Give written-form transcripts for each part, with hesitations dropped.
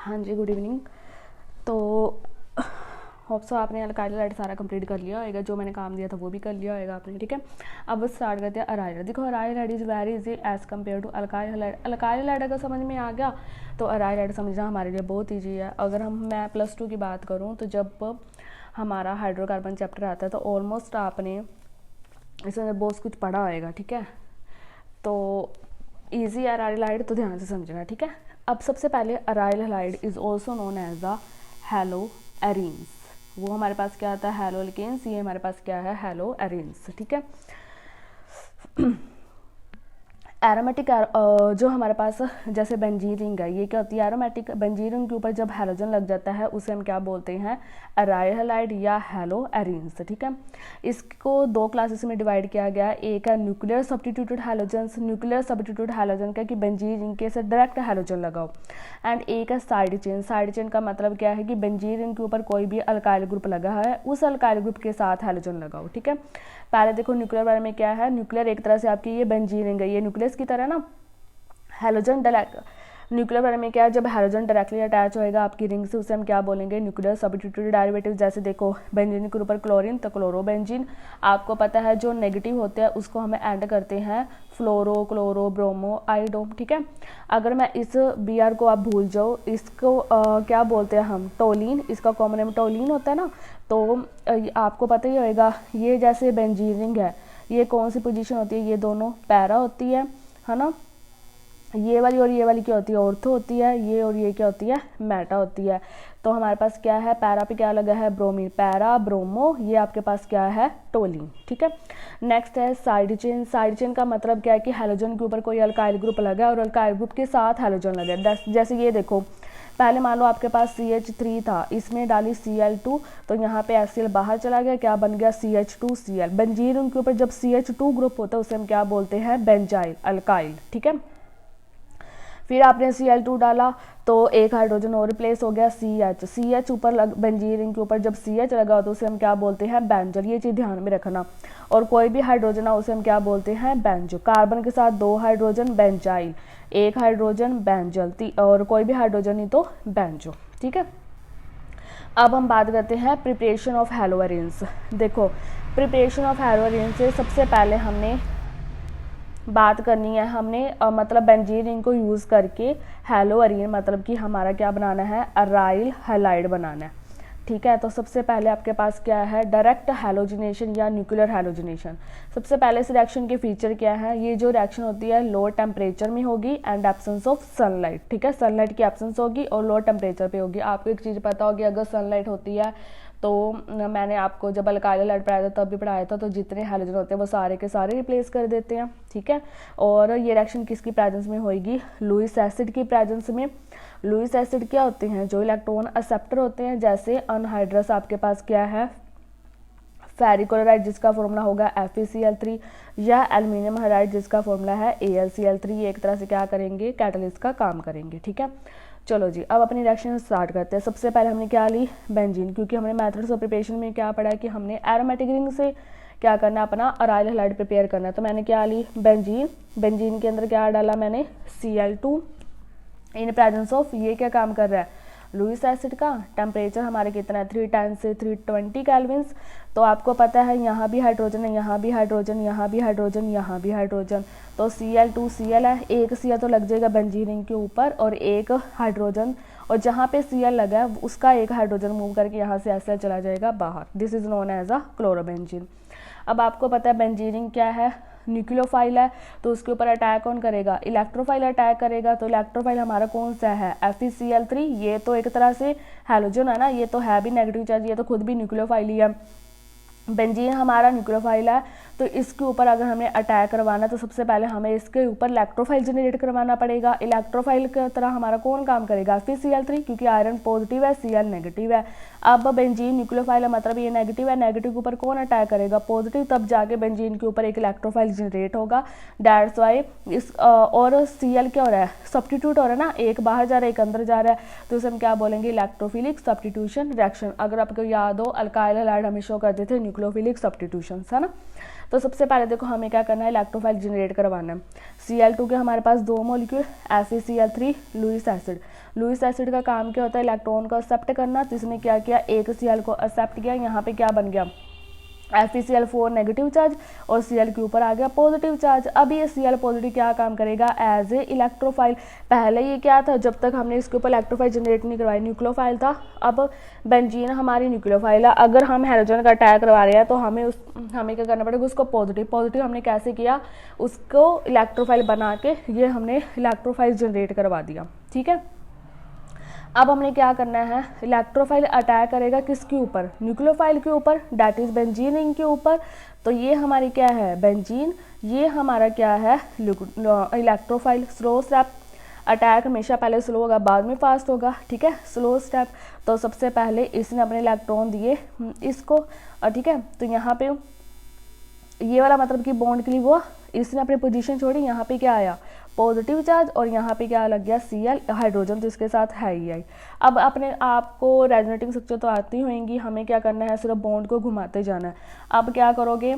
हाँ जी, good evening. तो hope so आपने अल्काइल हैलाइड सारा कंप्लीट कर लिया होगा, जो मैंने काम दिया था वो भी कर लिया होगा आपने, ठीक है। अब स्टार्ट करते हैं अराइल। देखो aryl halide is very easy as compare to alkyl halide. Alkyl halide अगर समझ में आ गया तो अराइल हैलाइड समझना हमारे लिए बहुत ईजी है। अगर मैं +2 की बात करूँ तो जब हमारा हाइड्रोकार्बन चैप्टर आता है तो ऑलमोस्ट आपने इसमें बहुत कुछ पढ़ा होएगा, ठीक है। तो ईजी अराइल हैलाइड तो ध्यान से समझना, ठीक है। अब सबसे पहले aryl halide is also known as the haloarenes. वो हमारे पास क्या आता है, हैलो एल्केन्स, ये हमारे पास क्या है, हैलो एरीन्स, ठीक है। एरोमेटिक जो हमारे पास जैसे बेंजीन रिंग है, ये क्या होती है, एरोमेटिक। बेंजीन रिंग के ऊपर जब हैलोजन लग जाता है उसे हम क्या बोलते हैं, अराइल हैलाइड या हैलो एरीन्स, ठीक है। इसको 2 क्लासेस में डिवाइड किया गया है। एक है nuclear substituted halogens. Nuclear substituted halogen क्या कि बेंजीन रिंग के साथ डायरेक्ट हैलोजन लगाओ। एंड एक है साइड चेन। साइड चेन का मतलब क्या है कि बेंजीन रिंग के ऊपर कोई भी अल्काइल ग्रुप लगा है, उस अल्काइल ग्रुप के साथ हैलोजन लगाओ, ठीक है। पहले देखो न्यूक्लियर बारे में क्या है। न्यूक्लियर एक तरह से आपकी ये बेंजीन रिंग है, ये न्यूक्लियस की तरह ना हैलोजन डायरेक्ट। न्यूक्लियर बारे में क्या है, जब हैलोजन डायरेक्टली अटैच होएगा आपकी रिंग से, उसे हम क्या बोलेंगे, न्यूक्लियर सब्स्टिट्यूटेड डेरिवेटिव। जैसे देखो बेंजीन के ऊपर क्लोरीन तो क्लोरोबेंजीन। आपको पता है जो नेगेटिव होते हैं उसको हमें ऐड करते हैं फ्लोरो, क्लोरो, ब्रोमो, आइडोम, ठीक है। अगर मैं इस Br को आप भूल जाओ, इसको क्या बोलते हैं हम, टोलिन। इसका कॉमन नेम टोलिन होता है ना। तो आपको पता ही होएगा, ये जैसे बेंजीन रिंग है, ये कौन सी पोजीशन होती है, ये दोनों पैरा होती है ना। ये वाली और ये वाली क्या होती है, ऑर्थो होती है। ये और ये क्या होती है, मेटा होती है। तो हमारे पास क्या है, पैरा पे क्या लगा है, ब्रोमीन, पैरा ब्रोमो। ये आपके पास क्या है, टोलिन, ठीक है। नेक्स्ट है साइड चेन। साइड चेन का मतलब क्या है कि हैलोजन के ऊपर कोई अल्काइल ग्रुप लगा है और अल्काइल ग्रुप के साथ हैलोजन लगा है। जैसे ये देखो, पहले मान लो आपके पास CH3 था, इसमें डाली Cl2, तो यहाँ पे HCl बाहर चला गया, क्या बन गया, CH2Cl। बेंजीन के ऊपर जब CH2 ग्रुप होता है उसे हम क्या बोलते हैं, बेंजाइल अल्काइल, ठीक है। फिर आपने Cl2 डाला तो एक हाइड्रोजन और रिप्लेस हो गया CH ऊपर बेंजीन रिंग के ऊपर जब CH लगा तो उसे हम क्या बोलते हैं, बेंजल। ये चीज़ ध्यान में रखना। और कोई भी हाइड्रोजन है उसे हम क्या बोलते हैं, बेंजो। कार्बन के साथ 2 हाइड्रोजन बेंजाइल, 1 हाइड्रोजन बेंजल, और कोई भी हाइड्रोजन नहीं तो बेंजो, ठीक है। अब हम बात करते हैं प्रिपरेशन ऑफ हैलो एरीन्स। देखो प्रिपरेशन ऑफ हैलो एरीन्स से सबसे पहले हमने बात करनी है, हमने मतलब बेंजीन रिंग को यूज़ करके हैलो एरीन मतलब कि हमारा क्या बनाना है, अराइल हैलाइड बनाना है, ठीक है। तो सबसे पहले आपके पास क्या है, डायरेक्ट हैलोजिनेशन या न्यूक्लियर हैलोजिनेशन। सबसे पहले इस रिएक्शन के फीचर क्या है, ये जो रिएक्शन होती है लो टेम्परेचर में होगी एंड एब्सेंस ऑफ सनलाइट, ठीक है। सनलाइट की एब्सेंस होगी और लो टेम्परेचर पे होगी। आपको एक चीज़ पता होगी, अगर सनलाइट होती है तो मैंने आपको जब अल्काइल हैलाइड पढ़ाया था तब भी पढ़ाया था, तो जितने हैलोजन होते हैं वो सारे के सारे रिप्लेस कर देते हैं, ठीक है। और ये रिएक्शन किसकी प्रेजेंस में होगी, लुइस एसिड की प्रेजेंस में। लुइस एसिड क्या होते हैं, जो इलेक्ट्रॉन एक्सेप्टर होते हैं। जैसे अनहाइड्रस आपके पास क्या है, फेरिकोलोराइड जिसका फॉर्मूला होगा FeCl3, या एल्यूमिनियम हाइड्राइड जिसका फॉर्मूला है AlCl3। ये एक तरह से क्या करेंगे, कैटलिस्ट का काम करेंगे, ठीक है। चलो जी, अब अपनी रिएक्शन स्टार्ट करते हैं। सबसे पहले हमने क्या ली, बेंजीन, क्योंकि हमने मेथड्स ऑफ प्रिपरेशन में क्या पढ़ा है कि हमने एरोमेटिक रिंग से क्या करना है, अपना अराइल हैलाइड प्रिपेयर करना है। तो मैंने क्या ली, बेंजीन। बेंजीन के अंदर क्या डाला मैंने, Cl2 इन प्रेजेंस ऑफ, ये क्या काम कर रहा है, लुइस एसिड का। टेम्परेचर हमारे कितना है, 310 से 320 केल्विन्स। तो आपको पता है यहाँ भी हाइड्रोजन है, यहाँ भी हाइड्रोजन, यहाँ भी हाइड्रोजन, यहाँ भी हाइड्रोजन। तो Cl2Cl है, एक Cl तो लग जाएगा बेंजीन रिंग के ऊपर और एक हाइड्रोजन, और जहाँ पे Cl लगा है उसका एक हाइड्रोजन मूव करके यहाँ से Cl चला जाएगा बाहर। This is known as a chlorobenzene. अब आपको पता है बेंजीन रिंग क्या है, न्यूक्लियोफाइल है, तो उसके ऊपर अटैक कौन करेगा, इलेक्ट्रोफाइल अटैक करेगा। तो इलेक्ट्रोफाइल हमारा कौन सा है, FeCl3। ये तो एक तरह से हैलोजन है ना, ये तो है भी नेगेटिव चार्ज, ये तो खुद भी न्यूक्लियोफाइल ही है। बेंजीन हमारा न्यूक्लियोफाइल है, तो इसके ऊपर अगर हमें अटैक करवाना तो सबसे पहले हमें इसके ऊपर इलेक्ट्रोफाइल जनरेट करवाना पड़ेगा। इलेक्ट्रोफाइल की तरह हमारा कौन काम करेगा, FeCl3, क्योंकि आयरन पॉजिटिव है, Cl नेगेटिव है। अब बेंजीन न्यूक्लियोफाइल है, मतलब ये नेगेटिव है, नेगेटिव के ऊपर कौन अटैक करेगा, पॉजिटिव, तब जाके बेंजीन के ऊपर एक इलेक्ट्रोफाइल जनरेट होगा। दैट्स वाई इस और Cl क्या हो रहा है, सब्स्टिट्यूट हो रहा है ना, एक बाहर जा रहा है एक अंदर जा रहा है, तो उसे हम क्या बोलेंगे, इलेक्ट्रोफिलिक सब्स्टिट्यूशन रिएक्शन। अगर आपको याद हो, अल्काइल हैलाइड हमें शो करते थे न्यूक्लियोफिलिक सब्स्टिट्यूशन, है ना। तो सबसे पहले देखो हमें क्या करना है, इलेक्ट्रोफाइल जनरेट करवाना है। Cl2 के हमारे पास 2 molecule, FeCl3 Lewis acid. Lewis acid का काम क्या होता है, इलेक्ट्रॉन को एक्सेप्ट करना। तो इसने क्या किया, एक Cl को एक्सेप्ट किया, यहाँ पे क्या बन गया, FeCl4 नेगेटिव चार्ज और Cl के ऊपर आ गया पॉजिटिव चार्ज। अब ये Cl पॉजिटिव क्या काम करेगा, एज ए इलेक्ट्रोफाइल। पहले ये क्या था, जब तक हमने इसके ऊपर इलेक्ट्रोफाइल जनरेट नहीं करवाई, न्यूक्लियोफाइल था। अब बेंजीन हमारी न्यूक्लियोफाइल है। अगर हम हाइड्रोजन का अटैक करवा रहे हैं तो हमें क्या करना पड़ेगा, उसको पॉजिटिव हमने कैसे किया, उसको इलेक्ट्रोफाइल बना के ये हमने इलेक्ट्रोफाइल जनरेट करवा दिया। ठीक है, अब हमने क्या करना है, इलेक्ट्रोफाइल अटैक करेगा किसके ऊपर, न्यूक्लियोफाइल के ऊपर, दैट इज बेंजीन रिंग के ऊपर। तो ये हमारी क्या है, बेंजीन, ये हमारा क्या है, इलेक्ट्रोफाइल। स्लो स्टेप, अटैक हमेशा पहले स्लो होगा बाद में फास्ट होगा। ठीक है, स्लो स्टेप। तो सबसे पहले इसने अपने इलेक्ट्रॉन दिए इसको, ठीक है। तो यहाँ पे ये वाला मतलब कि बॉन्ड के लिए वो इसने अपनी पोजीशन छोड़ी, यहाँ पे क्या आया, पॉजिटिव चार्ज, और यहाँ पे क्या लग गया, Cl, हाइड्रोजन तो इसके साथ है ही आई। अब अपने आपको रेजोनेटिंग स्ट्रक्चर तो आती होंगी, हमें क्या करना है, सिर्फ बॉन्ड को घुमाते जाना है। अब क्या करोगे,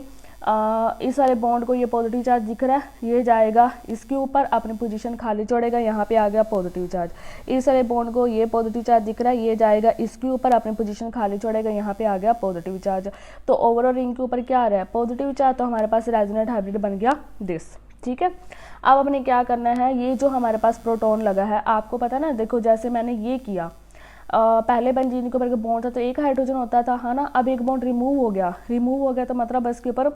इस वाले बॉन्ड को, ये पॉजिटिव चार्ज दिख रहा है, ये जाएगा इसके ऊपर, अपनी पोजीशन खाली छोड़ेगा, यहाँ पे आ गया पॉजिटिव चार्ज। इस वाले बॉन्ड को, ये पॉजिटिव चार्ज दिख रहा है, ये जाएगा इसके ऊपर, अपनी पोजीशन खाली छोड़ेगा, यहाँ पे आ गया पॉजिटिव चार्ज। तो ओवरऑल रिंग के ऊपर क्या आ रहा है, पॉजिटिव चार्ज। तो हमारे पास रेजोनेट हाइब्रिड बन गया दिस। ठीक है, अब हमने क्या करना है, ये जो हमारे पास प्रोटॉन लगा है, आपको पता है ना, देखो जैसे मैंने ये किया, पहले बेंजीन के ऊपर बॉन्ड था तो एक हाइड्रोजन होता था, है ना। अब एक बॉन्ड रिमूव हो गया तो मतलब इसके ऊपर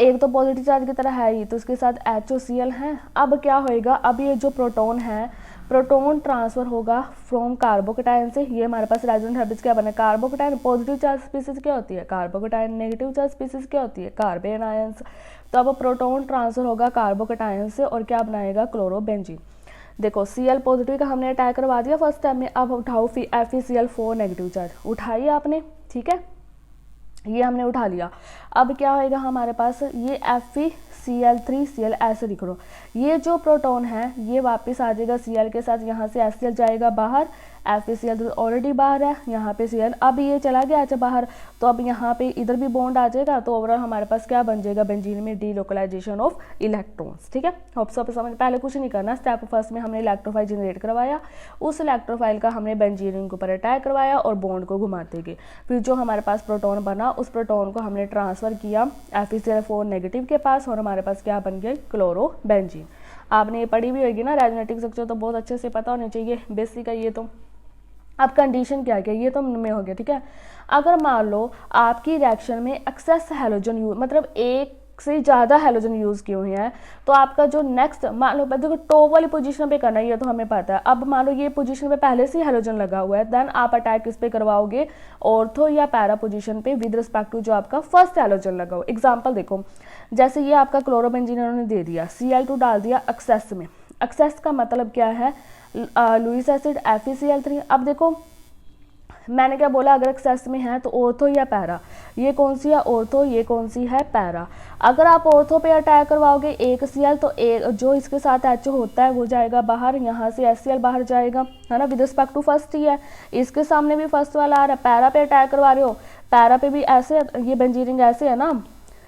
एक तो पॉजिटिव चार्ज की तरह है ही, तो उसके साथ HOCl है। अब क्या होएगा, अब ये जो प्रोटॉन है, प्रोटॉन ट्रांसफर होगा फ्रॉम कार्बोकेटायन से। ये हमारे पास रेजोनेंट हाइब्रिड क्या बना, कार्बोकेटायन। पॉजिटिव चार्ज स्पीसीज क्या होती है, कार्बोकेटायन। नेगेटिव चार्ज स्पीसीज क्या होती है, कार्बन आयंस। तो अब प्रोटॉन ट्रांसफर होगा कार्बोकेटायन से और क्या बनाएगा, क्लोरोबेंजीन। देखो Cl पॉजिटिव का हमने अटैक करवा दिया फर्स्ट टाइम में। अब उठाओ FeCl4 नेगेटिव चार्ज, उठाइए आपने। ठीक है, ये हमने उठा लिया। अब क्या होएगा हमारे पास, ये FeCl3Cl ऐसे लिख लो। ये जो प्रोटॉन है ये वापस आ जाएगा Cl के साथ, यहाँ से HCl जाएगा बाहर, FeCl ऑलरेडी बाहर है, यहाँ पे Cl, अब ये चला गया अच्छा बाहर, तो अब यहाँ पे इधर भी बॉन्ड आ जाएगा। तो ओवरऑल हमारे पास क्या बन जाएगा, बेंजीन में डीलोकलाइजेशन ऑफ इलेक्ट्रॉन्स। ठीक है, होप्स आप समझ, पहले कुछ नहीं करना। स्टेप फर्स्ट में हमने इलेक्ट्रोफाइल जनरेट करवाया, उस इलेक्ट्रोफाइल का हमने बेंजीन रिंग के ऊपर अटैक करवाया और बॉन्ड को घुमाते गए। फिर जो हमारे पास प्रोटॉन बना, उस प्रोटॉन को हमने ट्रांसफर किया FeCl4 नेगेटिव के पास, और हमारे पास क्या बन गया, क्लोरोबेंजीन। आपने ये पढ़ी भी होगी ना, रेजोनेटिंग स्ट्रक्चर तो बहुत अच्छे से पता होना चाहिए, बेसिक है ये तो। अब कंडीशन क्या क्या, ये तो में हो गया। ठीक है, अगर मान लो आपकी रिएक्शन में एक्सेस हैलोजन यूज, मतलब एक से ज़्यादा हैलोजन यूज़ किए हुए हैं, तो आपका जो नेक्स्ट, मान लो देखो टॉप वाली पोजीशन पे करना है, ये तो हमें पता है। अब मान लो ये पोजीशन पे पहले से हैलोजन लगा हुआ है, देन आप अटैक किस पे करवाओगे, ऑर्थो या पैरा पोजीशन पे विद रिस्पेक्ट टू जो आपका फर्स्ट हैलोजन लगा हुआ। एग्जाम्पल देखो, जैसे ये आपका क्लोरोबेंजीन उन्होंने दे दिया, Cl2 डाल दिया एक्सेस में। एक्सेस का मतलब क्या है, लुईस एसिड FeCl3। अब देखो मैंने क्या बोला, अगर एक्सेस में है तो ऑर्थो या पैरा, ये कौन सी है ऑर्थो, ये कौन सी है पैरा। अगर आप ऑर्थो पे अटैक करवाओगे एक Cl, तो एक जो इसके साथ HO होता है वो जाएगा बाहर, यहाँ से HCl बाहर जाएगा, है ना, विद रिस्पेक्ट टू फर्स्ट ही है। इसके सामने भी फर्स्ट वाला आ रहा है। पैरा पे अटैक करवा रहे हो, पैरा पे भी ऐसे, ये बेंजीन रिंग ऐसे है ना,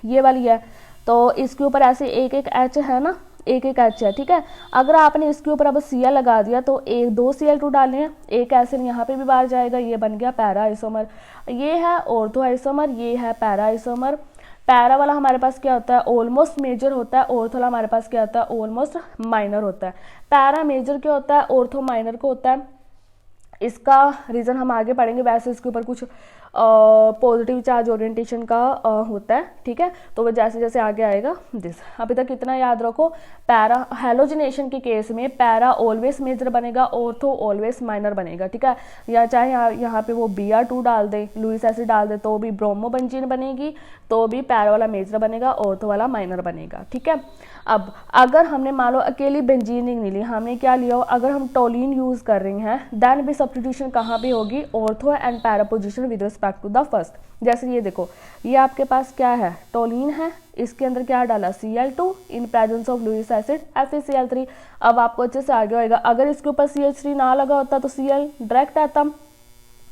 ये वाली है, तो इसके ऊपर ऐसे एक एक H है ना, एक एक H है। ठीक है, अगर आपने इसके ऊपर अब Cl लगा दिया तो एक 2 Cl2 डालने हैं, एक एसिड यहाँ पे भी बाहर जाएगा, ये बन गया पैरा आइसोमर। ये है ऑर्थो आइसोमर, ये है पैरा आइसोमर। पैरा वाला हमारे पास क्या होता है, ऑलमोस्ट मेजर होता है, ऑर्थो वाला हमारे पास क्या होता है, ऑलमोस्ट माइनर होता है। पैरा मेजर क्या होता है, ऑर्थो माइनर को होता है। इसका रीज़न हम आगे पढ़ेंगे, वैसे इसके ऊपर कुछ पॉजिटिव चार्ज ओरिएंटेशन का होता है। ठीक है, तो वो जैसे जैसे आगे आएगा दिस। अभी तक इतना याद रखो, पैरा हैलोजिनेशन के केस में पैरा ऑलवेज मेजर बनेगा, ऑर्थो ऑलवेज माइनर बनेगा। ठीक है, या चाहे यहाँ पे वो Br2 डाल दे, लुईस एसिड डाल दे, तो भी ब्रोमोबेंजीन बनेगी, तो भी पैरा वाला मेजर बनेगा, ऑर्थो वाला माइनर बनेगा। ठीक है, अब अगर हमने मान लो अकेली बेंजीन रिंग नहीं ली, हमने क्या लिया हो, अगर हम टोलिन यूज कर रहे हैं, देन भी सब्स्टिट्यूशन कहाँ पे होगी, ortho and para position with respect to the first. जैसे ये देखो, ये आपके पास क्या है, टोलिन है, इसके अंदर क्या डाला, Cl2 in presence of Lewis acid FeCl3। अब आपको अच्छे से आगे होएगा, अगर इसके ऊपर CH3 ना लगा होता तो Cl डायरेक्ट आता,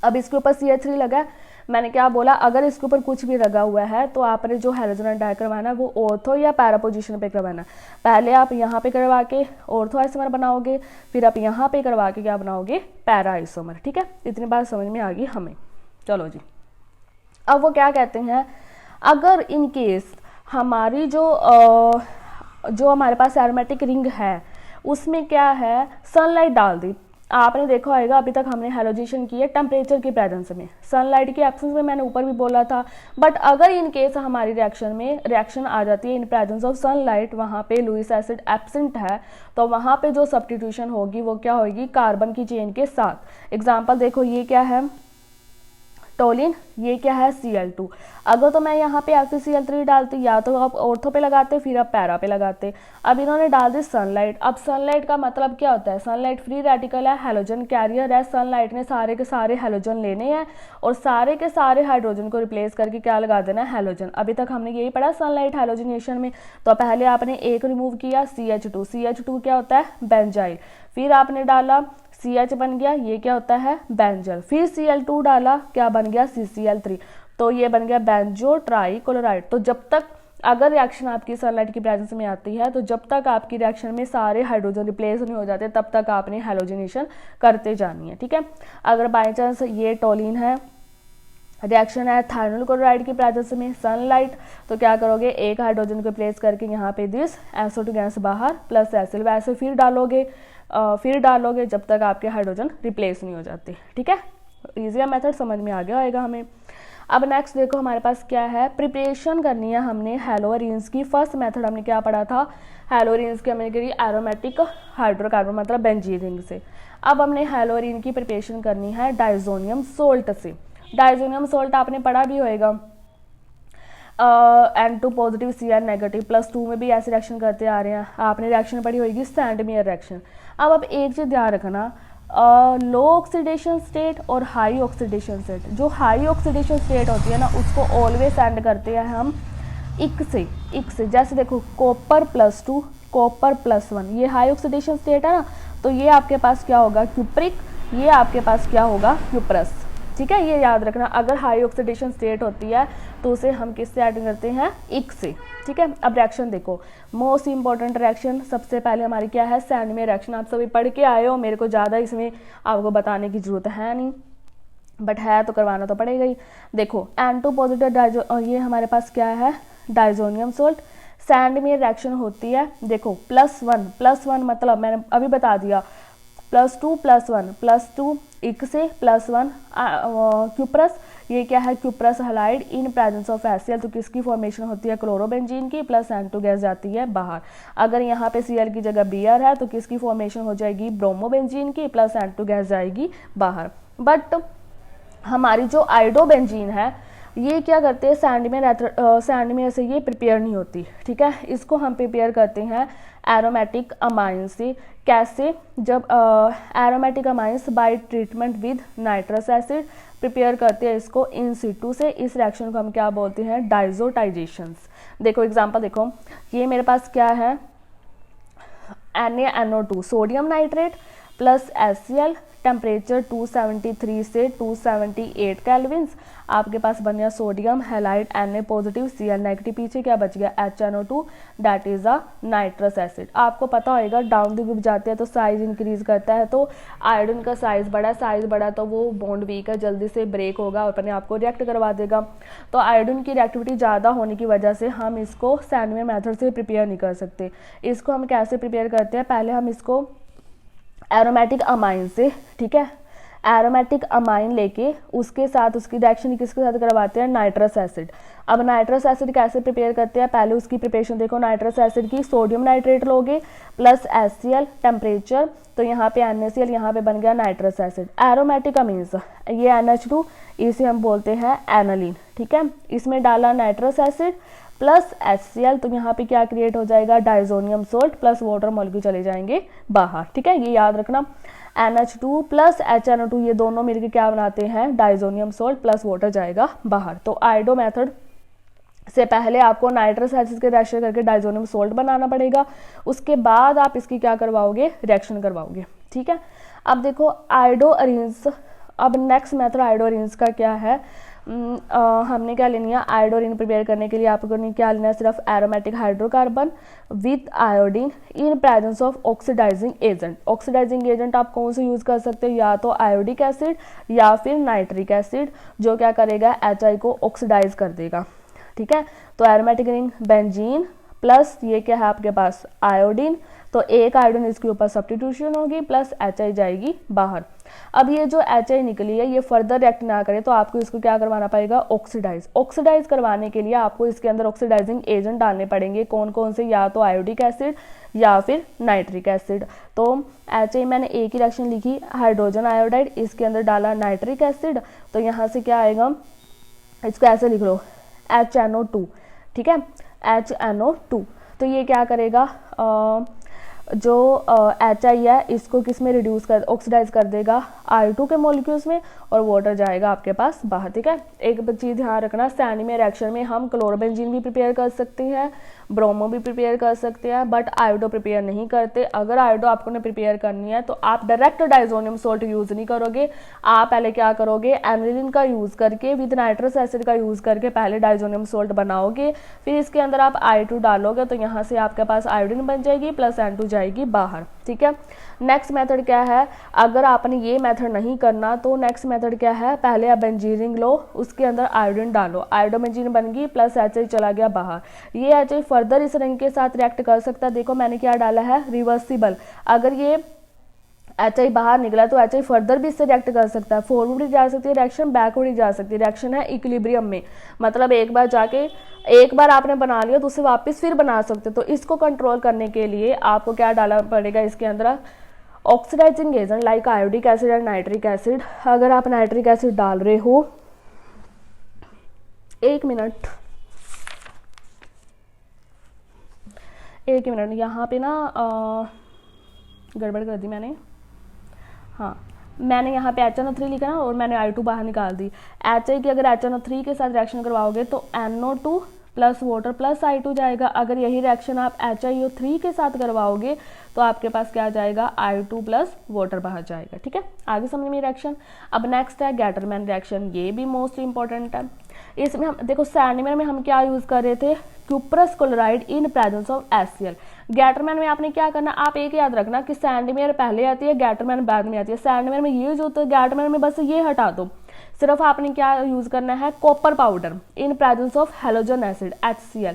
अब इसके ऊपर CH3 लगा है, मैंने क्या बोला, अगर इसके ऊपर कुछ भी लगा हुआ है तो आपने जो हैलोजन डाई करवाना वो ऑर्थो या पैरा पोजीशन पे करवाना। पहले आप यहाँ पे करवा के ऑर्थो आइसोमर बनाओगे, फिर आप यहाँ पे करवा के क्या बनाओगे, पैरा आइसोमर। ठीक है, इतनी बात समझ में आ गई हमें। चलो जी, अब वो क्या कहते हैं, अगर इन केस हमारी जो हमारे पास एरोमेटिक रिंग है उसमें क्या है, सनलाइट डाल दी। आपने देखा होगा अभी तक हमने हैलोजेशन की है टेम्परेचर की प्रेजेंस में, सनलाइट की एब्सेंस में मैंने ऊपर भी बोला था। बट अगर इन केस हमारी रिएक्शन आ जाती है इन प्रेजेंस ऑफ सनलाइट, वहाँ पे लुईस एसिड एब्सेंट है, तो वहाँ पे जो सब्स्टिट्यूशन होगी वो क्या होगी, कार्बन की चेन के साथ। एग्जाम्पल देखो, ये क्या है, टोलिन, ये क्या है, Cl2। अगर तो मैं यहाँ पे FeCl3 डालती, या तो आप ऑर्थो पे लगाते फिर आप पैरा पे लगाते। अब इन्होंने डाल दी सनलाइट। अब सनलाइट का मतलब क्या होता है, सनलाइट फ्री रेडिकल है, हैलोजन कैरियर है। सनलाइट ने सारे के सारे हैलोजन लेने हैं और सारे के सारे हाइड्रोजन को रिप्लेस करके क्या लगा देना है, हैलोजन। अभी तक हमने यही पढ़ा सनलाइट हैलोजनेशन में। तो पहले आपने एक रिमूव किया, CH2। CH2 क्या होता है, बेंजाइल। फिर आपने डाला CH बन गया, ये क्या होता है, बेंजल। फिर Cl2 डाला, क्या बन गया, CCl3। तो ये बन गया बेंजो ट्राइक्लोराइड। तो जब तक अगर रिएक्शन आपकी सनलाइट की प्रेजेंस में आती है, तो जब तक आपकी रिएक्शन में सारे हाइड्रोजन रिप्लेस नहीं हो जाते तब तक आपने हैलोजनेशन करते जानी है। ठीक है, अगर बाई चांस ये टोलिन है, रिएक्शन है थायरोल क्लोराइड की प्रेजेंस में, सनलाइट, तो क्या करोगे, एक हाइड्रोजन को प्लेस करके यहाँ पे दिस SO2 गैस बाहर प्लस एसिल, वैसे फिर डालोगे जब तक आपके हाइड्रोजन रिप्लेस नहीं हो जाते। ठीक है, ईजिया मेथड समझ में आ गया होगा हमें। अब नेक्स्ट देखो हमारे पास क्या है, प्रिपरेशन करनी है हमने हैलोअरीन्स की। फर्स्ट मेथड हमने क्या पढ़ा था, हैलोअरीन्स की हमने करी एरोमेटिक हाइड्रोकार्बन मतलब बेंजीन रिंग से। अब हमने हैलोअरीन की प्रिपरेशन करनी है डाइजोनियम सोल्ट से। डाइजोनियम सोल्ट आपने पढ़ा भी होएगा, N2 पॉजिटिव Cl नेगेटिव +2 में भी ऐसे रिएक्शन करते आ रहे हैं। आपने रिएक्शन पढ़ी होगी सैंडमेयर रिएक्शन। अब एक चीज़ ध्यान रखना, लो ऑक्सीडेशन स्टेट और हाई ऑक्सीडेशन स्टेट। जो हाई ऑक्सीडेशन स्टेट होती है ना, उसको ऑलवेज सेंड करते हैं हम इक से। जैसे देखो कॉपर +2 कॉपर +1, ये हाई ऑक्सीडेशन स्टेट है ना, तो ये आपके पास क्या होगा, क्यूप्रिक, ये आपके पास क्या होगा, क्यूप्रस। ठीक है, ये याद रखना, अगर हाई ऑक्सीडेशन स्टेट होती है तो उसे हम किससे ऐड करते हैं, इक से। ठीक है, अब रिएक्शन देखो, मोस्ट इंपॉर्टेंट रिएक्शन सबसे पहले हमारी क्या है, सैंडमेयर रिएक्शन। आप सभी पढ़ के आए हो, मेरे को ज़्यादा इसमें आपको बताने की जरूरत है नहीं, बट है तो करवाना तो पड़ेगा ही। देखो N2 पॉजिटिव ये हमारे पास क्या है, डाइजोनियम सोल्ट। सैंडमेयर रिएक्शन होती है, देखो +1 मतलब मैंने अभी बता दिया, +2 +1 +2 इक से +1 क्यूप्रस, ये क्या है, cuprous halide in presence of HCl। तो किसकी फॉर्मेशन होती है, क्लोरोबेंजीन की, प्लस N2 गैस जाती है बाहर। अगर यहाँ पे Cl की जगह Br है तो किसकी फॉर्मेशन हो जाएगी, ब्रोमोबेंजीन की, प्लस N2 गैस जाएगी बाहर। बट हमारी जो आइडोबेंजीन है ये क्या करते हैं, सैंडमेयर से ये प्रिपेयर नहीं होती। ठीक है, इसको हम प्रिपेयर करते हैं एरोमेटिक अमाइन से। कैसे, जब aromatic amines bye treatment with nitrous acid prepare करते हैं इसको इन सिटू से। इस रिएक्शन को हम क्या बोलते हैं, डाइजोटाइजेशंस। देखो एग्जांपल देखो, ये मेरे पास क्या है, NaNO2 sodium nitrate plus HCl, temperature 273 से 278 केल्विन्स। आपके पास बन गया sodium halide Na positive Cl negative, पीछे क्या बच गया, HNO2 that is a nitrous acid. आपको पता होगा डाउन द ग्रुप जाते हैं तो साइज इंक्रीज करता है, तो आयोडीन का साइज बड़ा तो वो बॉन्ड वीक है, जल्दी से ब्रेक होगा और अपने आप को रिएक्ट करवा देगा। तो आयोडीन की रिएक्टिविटी ज़्यादा होने की वजह से हम इसको सैंडमेयर मेथड से प्रिपेयर नहीं कर सकते। इसको हम कैसे प्रिपेयर करते हैं, पहले हम इसको एरोमेटिक अमाइन से, ठीक है, एरोमेटिक अमाइन लेके उसके साथ उसकी रिएक्शन किसके साथ करवाते हैं, नाइट्रस एसिड। अब नाइट्रस एसिड कैसे प्रिपेयर करते हैं, पहले उसकी प्रिपरेशन देखो। नाइट्रस एसिड की सोडियम नाइट्रेट लोगे प्लस HCl, टेम्परेचर, तो यहाँ पे NaCl, यहाँ पे बन गया नाइट्रस एसिड। एरोमेटिक अमीन्स, ये NH2, इसे हम बोलते हैं एनालिन। ठीक है, इसमें डाला नाइट्रस एसिड प्लस HCl, तो यहाँ पे क्या क्रिएट हो जाएगा, diazonium salt plus water molecule चले जाएंगे बाहर। ठीक है, ये याद रखना, NH2 प्लस HNO2 ये दोनों मिलकर क्या बनाते हैं, डाइजोनियम सोल्ट प्लस वाटर जाएगा बाहर। तो आइडो मेथड से पहले आपको नाइट्रस एसिड के रिएक्शन करके डाइजोनियम सोल्ट बनाना पड़ेगा, उसके बाद आप इसकी क्या करवाओगे, रिएक्शन करवाओगे। ठीक है, अब देखो आइडोअरीन्स। अब नेक्स्ट मेथड आइडोअरीन्स का क्या है, हमने क्या लेनी है, आयोडीन प्रिपेयर करने के लिए आपको क्या लेना है, सिर्फ aromatic hydrocarbon with iodine in presence of oxidizing agent. Oxidizing agent आप कौन से यूज़ कर सकते हो, या तो आयोडिक एसिड या फिर नाइट्रिक एसिड, जो क्या करेगा HI को ऑक्सीडाइज कर देगा। ठीक है, तो एरोमेटिक रिंग बेंजीन प्लस ये क्या है आपके पास आयोडीन, तो एक आयोडीन इसके ऊपर सब्स्टिट्यूशन होगी प्लस HI जाएगी बाहर। अब ये जो HI निकली है ये फर्दर रिएक्ट ना करे तो आपको इसको क्या करवाना पड़ेगा, ऑक्सीडाइज। ऑक्सीडाइज करवाने के लिए आपको इसके अंदर ऑक्सीडाइजिंग एजेंट डालने पड़ेंगे, कौन कौन से, या तो आयोडिक एसिड या फिर नाइट्रिक एसिड। तो HI मैंने एक ही रिएक्शन लिखी, हाइड्रोजन आयोडाइड, इसके अंदर डाला नाइट्रिक एसिड, तो यहाँ से क्या आएगा, इसको ऐसे लिख लो HNO2। ठीक है, HNO2, तो ये क्या करेगा, जो HI है इसको किस में रिड्यूस कर, ऑक्सीडाइज कर देगा I2 के मॉलिक्यूल्स में, और वाटर जाएगा आपके पास बाहर। ठीक है, एक चीज़ ध्यान रखना, सैनिमे रिएक्शन में हम क्लोरोबेंजीन भी प्रिपेयर कर सकते हैं, ब्रोमो भी प्रिपेयर कर सकते हैं, बट आयोडो प्रिपेयर नहीं करते। अगर आयोडो आपको ने प्रिपेयर करनी है तो आप डायरेक्ट डाइजोनियम सोल्ट यूज़ नहीं करोगे, आप पहले क्या करोगे, एनिलीन का यूज़ करके विद नाइट्रस एसिड का यूज़ करके पहले डाइजोनियम सोल्ट बनाओगे, फिर इसके अंदर आप I2 डालोगे, तो यहाँ से आपके पास आयोडीन बन जाएगी प्लस N2 जाएगी बाहर। ठीक है, नेक्स्ट मेथड क्या है, अगर आपने ये मेथड नहीं करना तो नेक्स्ट मेथड क्या है, पहले आप बेंजीन रिंग लो, उसके अंदर आयोडीन डालो, आयोडोबेंजीन बन गई प्लस HI चला गया बाहर। ये HI फर्दर इस रिंग के साथ रिएक्ट कर सकता है। देखो मैंने क्या डाला है, रिवर्सिबल। अगर ये HI बाहर निकला तो HI फर्दर भी इससे रिएक्ट कर सकता है, फॉरवर्ड भी जा सकती है रिएक्शन, बैकवर्ड ही जा सकती है रिएक्शन, है इक्विलिब्रियम में, मतलब एक बार जाके एक बार आपने बना लिया तो उसे वापस फिर बना सकते। तो इसको कंट्रोल करने के लिए आपको क्या डालना पड़ेगा, इसके अंदर oxidizing agent like iodic acid and nitric acid. अगर आप नाइट्रिक एसिड डाल रहे हो, एक मिनट यहाँ पे ना गड़बड़ कर दी मैंने, हाँ मैंने यहाँ पे HNO3 लिखा ना और मैंने I2 बाहर निकाल दी। HI की अगर HNO3 के साथ रिएक्शन करवाओगे तो NO2 plus water plus I2 जाएगा। अगर यही रिएक्शन आप HIO3 के साथ करवाओगे तो आपके पास क्या जाएगा, I2 प्लस वाटर बाहर जाएगा। ठीक है, आगे समझ में रिएक्शन। अब नेक्स्ट है गैटरमैन रिएक्शन, ये भी मोस्ट इंपॉर्टेंट है। इसमें हम देखो सैनिमर में हम क्या यूज़ कर रहे थे, cuprous chloride in presence of HCl। Gattermann में आपने क्या करना, आप एक याद रखना कि सैंडमेयर पहले आती है, गैटरमैन बाद में आती है। सैंडमेयर में ये यूज होता है, गैटरमैन में बस ये हटा दो, सिर्फ आपने क्या यूज करना है, copper powder in presence of halogen acid HCl।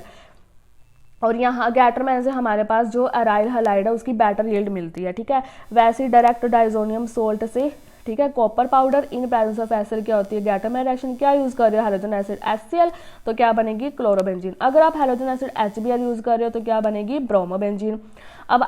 और यहाँ गैटरमैन से हमारे पास जो अराइल हैलाइड है उसकी बेटर यील्ड मिलती है। ठीक है, वैसे डायरेक्ट डाइजोनियम सोल्ट से, ठीक है, copper powder in presence of acid क्या होती है, गैटरमैन रिएक्शन क्या यूज कर रहे हो, हैलोजन एसिड HCl, तो क्या बनेगी क्लोरोबेंजीन। अगर आप हैलोजन एसिड HBr यूज कर रहे हो तो क्या बनेगी ब्रोमोबेंजीन। अब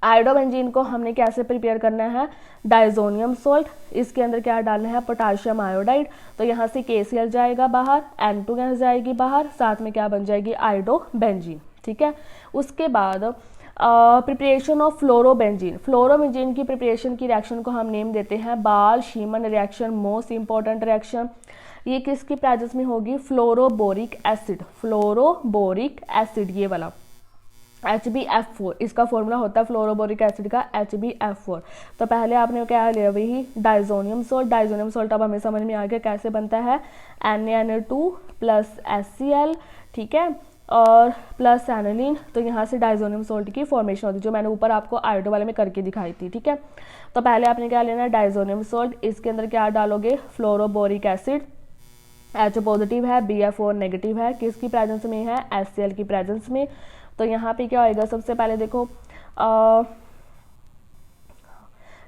आयोडोबेंजीन को हमने कैसे प्रिपेयर करना है, डाइजोनियम सोल्ट, इसके अंदर क्या डालना है, पोटाशियम आयोडाइड, तो यहाँ से KCl जाएगा बाहर, N2 गैस जाएगी बाहर, साथ में क्या बन जाएगी आयोडोबेंजीन। ठीक है, उसके बाद प्रिपरेशन ऑफ फ्लोरोबेंजीन। फ्लोरोबेंजीन की प्रिपरेशन की रिएक्शन को हम नेम देते हैं बाल शीमन रिएक्शन, मोस्ट इंपॉर्टेंट रिएक्शन। ये किसकी प्रेजेंस में होगी, फ्लोरोबोरिक एसिड, फ्लोरोबोरिक एसिड ये वाला HbF4, इसका फॉर्मूला होता है फ्लोरोबोरिक एसिड का HbF4। तो पहले आपने क्या लिया, वही डाइजोनियम सोल्ट। डाइजोनियम सोल्ट अब हमें समझ में आ गया कैसे बनता है, NaNO2 प्लस HCl, ठीक है, और प्लस एनिलीन, तो यहाँ से डाइजोनियम सोल्ट की फॉर्मेशन होती है, जो मैंने ऊपर आपको आयोडो वाले में करके दिखाई थी। ठीक है, तो पहले आपने क्या लेना है, डाइजोनियम सोल्ट, इसके अंदर क्या डालोगे, फ्लोरोबोरिक एसिड, H पॉजिटिव है, BF4 नेगेटिव है, किसकी प्रेजेंस में है, HCl की प्रेजेंस में। तो यहाँ पे क्या होएगा, सबसे पहले देखो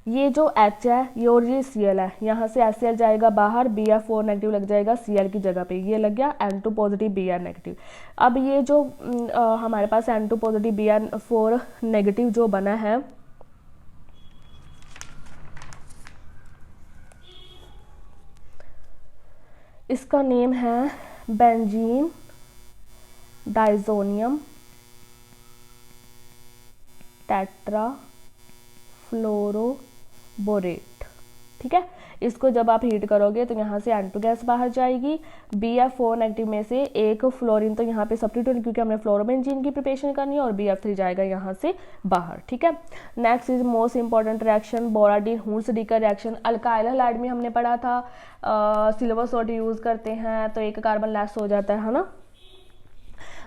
ये जो H है ये और ये Cl है, यहाँ से HCl जाएगा बाहर, BF4 नेगेटिव लग जाएगा Cl की जगह पे, ये लग गया N2 पॉजिटिव Br नेगेटिव। अब ये जो हमारे पास N2 पॉजिटिव Br4 नेगेटिव जो बना है, इसका नेम है बेंजीन डाइजोनियम टेट्रा फ्लोरोबोरेट। ठीक है, इसको जब आप हीट करोगे तो यहाँ से N2 गैस बाहर जाएगी, BF4 नेगेटिव में से एक फ्लोरीन तो यहाँ पे सब्स्टिट्यूट क्योंकि हमने फ्लोरोबेंजीन की प्रिपरेशन करनी है और BF3 जाएगा यहाँ से बाहर, ठीक है। Next is most important reaction Borodin Hunsdiecker reaction. Alkyl halide में हमने पढ़ा था सिल्वर सोल्ट यूज़ करते हैं तो एक कार्बन लेस हो जाता है ना।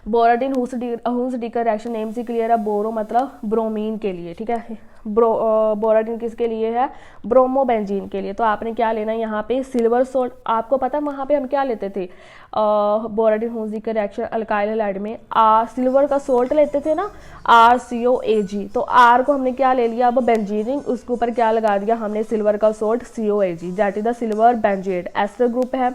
बोराडीन हुर्स-डिकर रिएक्शन नेम से क्लियर है, बोरो मतलब ब्रोमीन के लिए, ठीक है। बोराडीन किसके लिए है, ब्रोमोबेंजीन के लिए। तो आपने क्या लेना है यहाँ पे सिल्वर सोल्ट। आपको पता है वहाँ पे हम क्या लेते थे बोराडीन हुर्स-डिकर रिएक्शन अल्काइल हैलाइड में सिल्वर का सोल्ट लेते थे ना, RCOAG। तो R को हमने क्या ले लिया, अब बेंजीन रिंग, उसके ऊपर क्या लगा दिया हमने सिल्वर का salt COAG, that is the silver benzoate ester group है।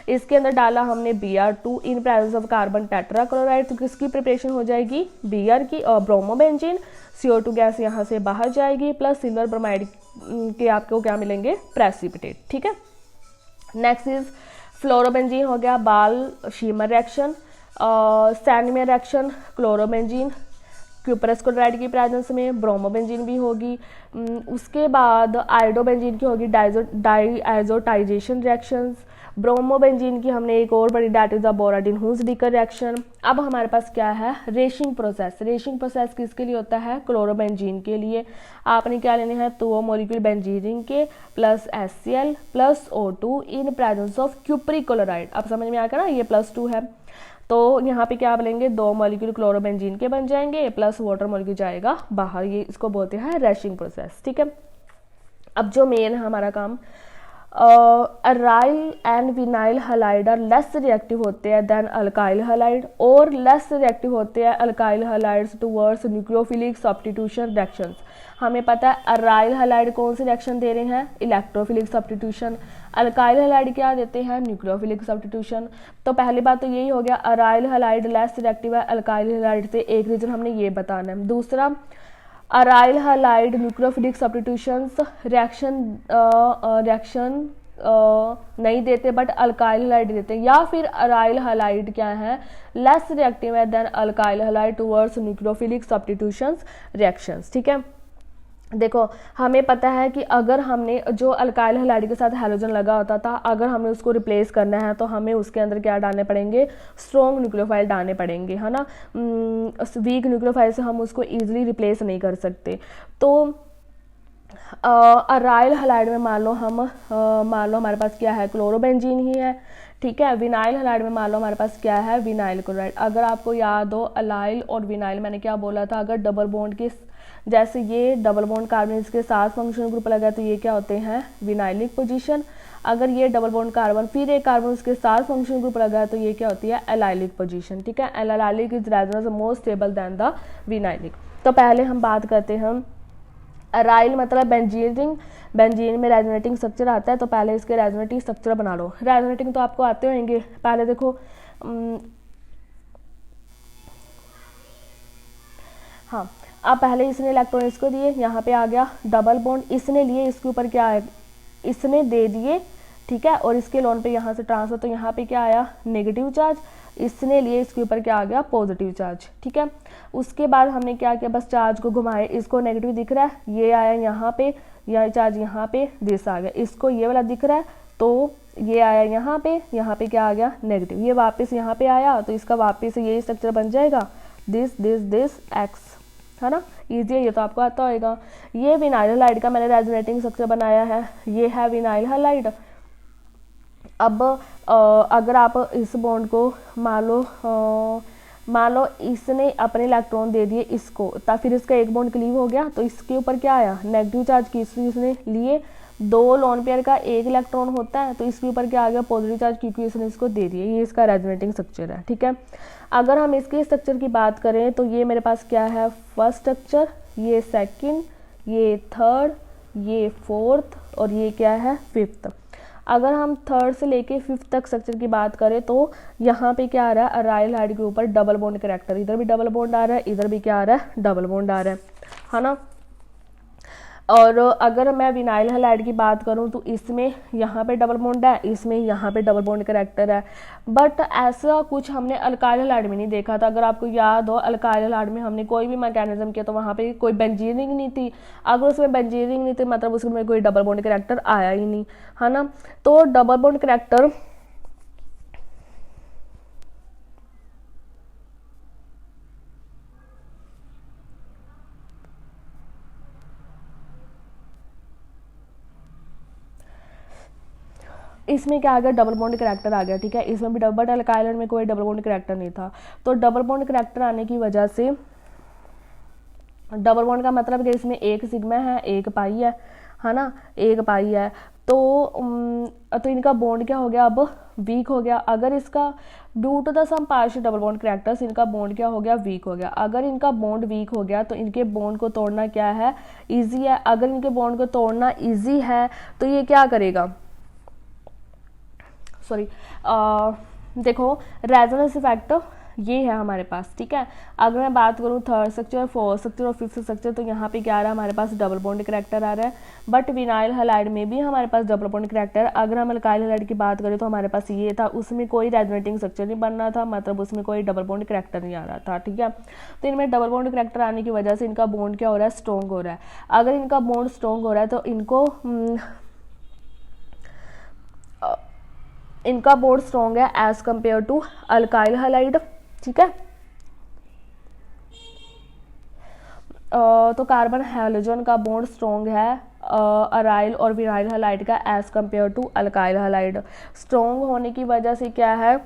इसके अंदर डाला हमने Br2 in presence of carbon tetrachloride, तो किसकी प्रिपरेशन हो जाएगी, Br की और ब्रोमोबेंजीन, CO2 गैस यहाँ से बाहर जाएगी प्लस सिल्वर ब्रोमाइड के आपको क्या मिलेंगे, प्रेसिपिटेट, ठीक है। नेक्स्ट इज फ्लोरोबेंजीन हो गया, बाल शीमर reaction, Sandmeyer reaction, chlorobenzene cuprous chloride की प्रेजेंस में, ब्रोमोबेंजीन भी होगी। उसके बाद आयोडोबेंजीन की होगी डाईआइजोटाइजेशन रिएक्शंस। ब्रोमोबेंजीन की हमने एक और बड़ी, that is the बोराडीन Hunsdiecker reaction. अब हमारे पास क्या है, रेशिंग प्रोसेस। रेशिंग प्रोसेस किसके लिए होता है, क्लोरोबेंजीन के लिए। आपने क्या लेने हैं, तो मॉलिक्यूल बेंजीन रिंग के plus HCl plus O2 in presence of cupric chloride. अब समझ में आ गया ना, ये +2 है तो यहाँ पे क्या बनेंगे, 2 मॉलिक्यूल क्लोरोबेंजीन के बन जाएंगे प्लस वाटर मॉलिक्यूल जाएगा बाहर, ये इसको बोलते हैं रेशिंग प्रोसेस, ठीक है। अब जो मेन है हमारा काम, aryl and vinyl halide are less reactive होते हैं देन अल्काइल हैलाइड और लेस रिएक्टिव होते हैं alkyl halides towards nucleophilic substitution reactions. हमें पता है अराइल हैलाइड कौन सी रिएक्शन दे रहे हैं, इलेक्ट्रोफिलिक सब्स्टिट्यूशन। अल्काइल हैलाइड क्या देते हैं, न्यूक्लियोफिलिक सब्स्टिट्यूशन। तो पहली बात तो यही हो गया, अराइल हैलाइड लेस रिएक्टिव है अल्काइल हैलाइड से, एक रीजन हमने ये बताना है। दूसरा, aryl halide nucleophilic substitutions reaction नहीं देते बट अल्काइल हैलाइड देते हैं, या फिर अराइल हैलाइड क्या है, लेस रिएक्टिव है then alkyl halide towards nucleophilic substitutions reactions, ठीक है। देखो हमें पता है कि अगर हमने जो अल्काइल हैलाइड के साथ हैलोजन लगा होता था, अगर हमें उसको रिप्लेस करना है तो हमें उसके अंदर क्या डालने पड़ेंगे, स्ट्रॉन्ग न्यूक्लियोफाइल डालने पड़ेंगे, है ना। वीक न्यूक्लियोफाइल से हम उसको ईजिली रिप्लेस नहीं कर सकते। तो अराइल हैलाइड में मान लो हमारे पास क्या है, क्लोरोबेंजीन ही है, ठीक है। विनाइल हैलाइड में मान लो हमारे पास क्या है, विनाइल क्लोराइड। अगर आपको याद हो अलाइल और विनाइल मैंने क्या बोला था, अगर डबल बॉन्ड के जैसे ये डबल बॉन्ड कार्बन इसके साथ फंक्शनल ग्रुप लगा तो ये क्या होते हैं, विनाइलिक पोजीशन। अगर ये डबल बॉन्ड कार्बन फिर एक कार्बन उसके साथ फंक्शनल ग्रुप लगा तो ये क्या होती है, एलाइलिक पोजीशन, ठीक है। Allylic is resonance more stable then the vinylic. तो पहले हम बात करते हैं अराइल मतलब बेंजीन रिंग, बेंजीन में रेजोनेटिंग स्ट्रक्चर आता है, तो पहले इसके रेजोनेटिंग स्ट्रक्चर बना लो। रेजोनेटिंग तो आपको आते होंगे, पहले देखो हाँ, अब पहले इसने इलेक्ट्रॉन इसको दिए, यहाँ पे आ गया डबल बॉन्ड, इसने लिए, इसके ऊपर क्या है, इसने दे दिए, ठीक है, और इसके लोन पे यहाँ से ट्रांसफर, तो यहाँ पे क्या आया, नेगेटिव चार्ज, इसने लिए, इसके ऊपर क्या आ गया, पॉजिटिव चार्ज, ठीक है। उसके बाद हमने क्या किया, बस चार्ज को घुमाए, इसको नेगेटिव दिख रहा है, ये आया यहाँ पे, यह चार्ज यहाँ पे, दिस आ गया, इसको ये वाला दिख रहा है तो ये आया यहाँ पे क्या आ गया, नेगेटिव, ये वापस यहाँ पे आया तो इसका वापस से यही स्ट्रक्चर बन जाएगा, दिस दिस दिस एक्स, है ना, ईजी है, ये तो आपको आता होगा। ये विनाइल हैलाइड का मैंने रेजोनेटिंग स्ट्रक्चर बनाया है, ये है विनाइल हैलाइड। अब अगर आप इस बॉन्ड को मान लो इसने अपने इलेक्ट्रॉन दे दिए इसको, तब फिर इसका एक बॉन्ड क्लीव हो गया तो इसके ऊपर क्या आया, नेगेटिव चार्ज की इसने लिए, 2 लोन पेयर का एक इलेक्ट्रॉन होता है तो इसके ऊपर क्या आ गया, पॉजिटिव चार्ज, क्योंकि इसने इसको दे दिया, ये इसका रेजोनेटिंग स्ट्रक्चर है, ठीक है। अगर हम इसके स्ट्रक्चर की बात करें तो ये मेरे पास क्या है, फर्स्ट स्ट्रक्चर, ये सेकंड, ये थर्ड, ये फोर्थ और ये क्या है, फिफ्थ। अगर हम थर्ड से लेके फिफ्थ तक स्ट्रक्चर की बात करें तो यहाँ पे क्या आ रहा है, अराइल हैलाइड के ऊपर डबल बॉन्ड कैरेक्टर, इधर भी डबल बॉन्ड आ रहा है, इधर भी क्या आ रहा है, डबल बॉन्ड आ रहा है ना। और अगर मैं विनाइल हैलाइड की बात करूं तो इसमें यहाँ पे डबल बॉन्ड है, इसमें यहाँ पे डबल बॉन्ड कैरेक्टर है, बट ऐसा कुछ हमने अल्काइल हैलाइड में नहीं देखा था। अगर आपको याद हो अल्काइल हैलाइड में हमने कोई भी मैकेनिज्म किया तो वहाँ पे कोई बेंजीन रिंग नहीं थी। अगर उसमें बेंजीन रिंग नहीं थी मतलब उसमें कोई डबल बॉन्ड कैरेक्टर आया ही नहीं, है ना। तो डबल बॉन्ड कैरेक्टर इसमें क्या आ गया, डबल बॉन्ड कैरेक्टर आ गया, ठीक है। इसमें भी बट अल्काइल में कोई डबल बॉन्ड कैरेक्टर नहीं था। तो डबल बॉन्ड कैरेक्टर आने की वजह से, डबल बॉन्ड का मतलब कि इसमें एक सिग्मा है एक पाई है ना, एक पाई है। तो इनका बॉन्ड क्या हो गया, अब वीक हो गया। अगर इसका due to the some partial double bond characters इनका बॉन्ड क्या हो गया, वीक हो गया। अगर इनका बॉन्ड वीक हो गया तो इनके बॉन्ड को तोड़ना क्या है, ईजी है। अगर इनके बॉन्ड को तोड़ना ईजी है तो ये क्या करेगा, सॉरी देखो रेजोनेंस इफेक्ट ये है हमारे पास, ठीक है। अगर मैं बात करूँ थर्ड स्ट्रक्चर, फोर्थ स्ट्रक्चर और फिफ्थ स्ट्रक्चर, तो यहाँ पे क्या आ रहा है हमारे पास डबल बॉन्ड कैरेक्टर आ रहा है। बट विनाइल हैलाइड में भी हमारे पास डबल बॉन्ड कैरेक्टर। अगर हम अल्काइल हैलाइड की बात करें तो हमारे पास ये था, उसमें कोई रेजोनेटिंग स्ट्रक्चर नहीं बनना था, मतलब उसमें कोई डबल बॉन्ड कैरेक्टर नहीं आ रहा था, ठीक है। तो इनमें डबल बॉन्ड कैरेक्टर आने की वजह से इनका बॉन्ड क्या हो रहा है, स्ट्रॉन्ग हो रहा है। अगर इनका बॉन्ड स्ट्रॉन्ग हो रहा है तो इनका बॉन्ड स्ट्रॉन्ग है as compare to alkyl halide, ठीक है। तो कार्बन हैलोजन का बॉन्ड स्ट्रॉन्ग है अराइल और विनाइल हैलाइड का as compare to alkyl halide. Strong होने की वजह से क्या है,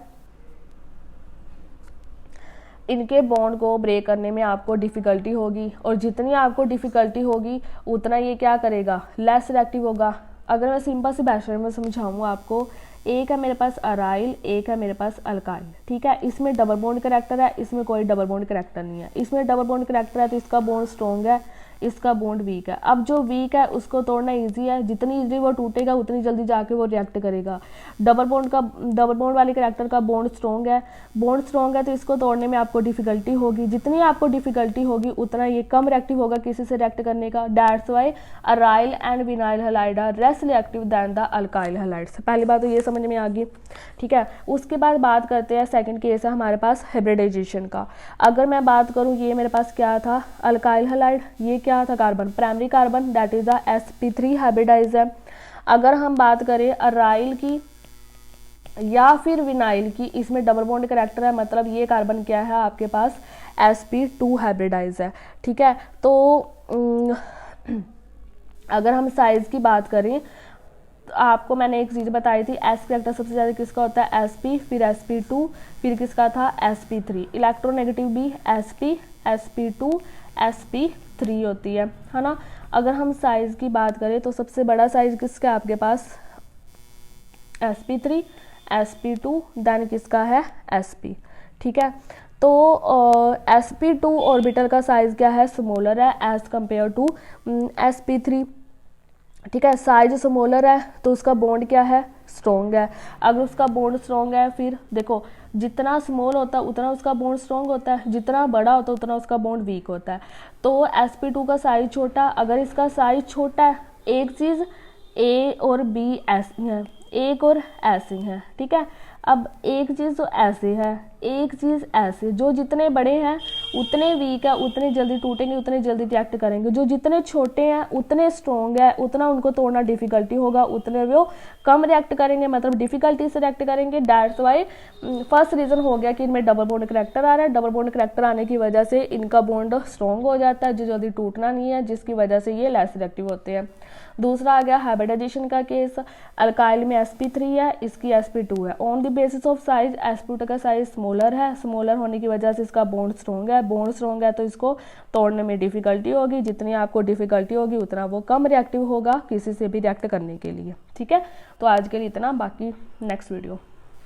इनके बॉन्ड को ब्रेक करने में आपको डिफ़िकल्टी होगी, और जितनी आपको डिफ़िकल्टी होगी उतना ये क्या करेगा, लेस रिएक्टिव होगा। अगर मैं सिंपल सी भाषा में समझाऊँ आपको, एक है मेरे पास अराइल, एक है मेरे पास अल्काइल, ठीक है। इसमें डबल बॉन्ड कैरेक्टर है, इसमें कोई डबल बॉन्ड कैरेक्टर नहीं है। इसमें डबल बॉन्ड कैरेक्टर है तो इसका बॉन्ड स्ट्रॉन्ग है, इसका बॉन्ड वीक है। अब जो वीक है उसको तोड़ना इजी है, जितनी इजीली वो टूटेगा उतनी जल्दी जाके वो रिएक्ट करेगा। डबल बॉन्ड वाले कैरेक्टर का बॉन्ड स्ट्रॉन्ग है तो इसको तोड़ने में आपको डिफिकल्टी होगी। जितनी आपको डिफिकल्टी होगी उतना ये कम रिएक्टिव होगा किसी से रिएक्ट करने का। That's why aryl and vinyl halide are less reactive than the alkyl halides. पहली बात तो ये समझ में आ गई, ठीक है। उसके बाद बात करते हैं, सेकंड केस है हमारे पास हाइब्रिडाइजेशन का। अगर मैं बात करूँ, ये मेरे पास क्या था, अल्काइल हैलाइड, ये क्या था, carbon, primary carbon, that is the sp3 hybridize है। अगर हम बात करें अराइल की या फिर विनाइल की, इसमें डबल बॉन्ड कैरेक्टर है, मतलब ये कार्बन क्या है आपके पास, sp2 हाइब्रिडाइज है, ठीक है। तो अगर हम साइज की बात करें तो आपको मैंने एक चीज़ बताई थी, एस कैरेक्टर सबसे ज़्यादा किसका होता है, sp, फिर sp2, फिर किसका था, sp3। इलेक्ट्रोनेगेटिव भी sp, sp2, sp3 होती है ना। अगर हम साइज़ की बात करें तो सबसे बड़ा साइज किसका है आपके पास, sp3, sp2, देन किसका है, sp, ठीक है। तो sp2 ऑर्बिटल का साइज क्या है, स्मॉलर है एज कंपेयर टू sp3, ठीक है। साइज स्मॉलर है तो उसका बॉन्ड क्या है, स्ट्रॉन्ग है। अगर उसका बॉन्ड स्ट्रॉन्ग है, फिर देखो जितना स्मॉल होता है उतना उसका बॉन्ड स्ट्रॉन्ग होता है, जितना बड़ा होता है उतना उसका बॉन्ड वीक होता है। तो sp2 का साइज छोटा, अगर इसका साइज छोटा है, एक चीज़ a और b ऐसी है, एक और ऐसी है, ठीक है। अब एक चीज़ तो ऐसे है, एक चीज़ ऐसे, जो जितने बड़े हैं उतने वीक है, उतने जल्दी टूटेंगे, उतने जल्दी रिएक्ट करेंगे। जो जितने छोटे हैं उतने स्ट्रॉन्ग है, उतना उनको तोड़ना डिफिकल्टी होगा, उतने वो कम रिएक्ट करेंगे, मतलब डिफिकल्टी से रिएक्ट करेंगे। दैट्स वाई फर्स्ट रीज़न हो गया कि इनमें डबल बॉन्ड कैरेक्टर आ रहा है। डबल बॉन्ड कैरेक्टर आने की वजह से इनका बॉन्ड स्ट्रॉन्ग हो जाता है, जो जल्दी टूटना नहीं है, जिसकी वजह से ये लेस रिएक्टिव होते हैं। दूसरा आ गया हाइब्रिडाइजेशन का केस। अल्काइल में sp3 है, इसकी sp2 है। On the basis of size sp2 का साइज स्मॉलर है, स्मॉलर होने की वजह से इसका बॉन्ड स्ट्रॉन्ग है तो इसको तोड़ने में डिफिकल्टी होगी। जितनी आपको डिफिकल्टी होगी उतना वो कम रिएक्टिव होगा किसी से भी रिएक्ट करने के लिए, ठीक है। तो आज के लिए इतना, बाकी नेक्स्ट वीडियो।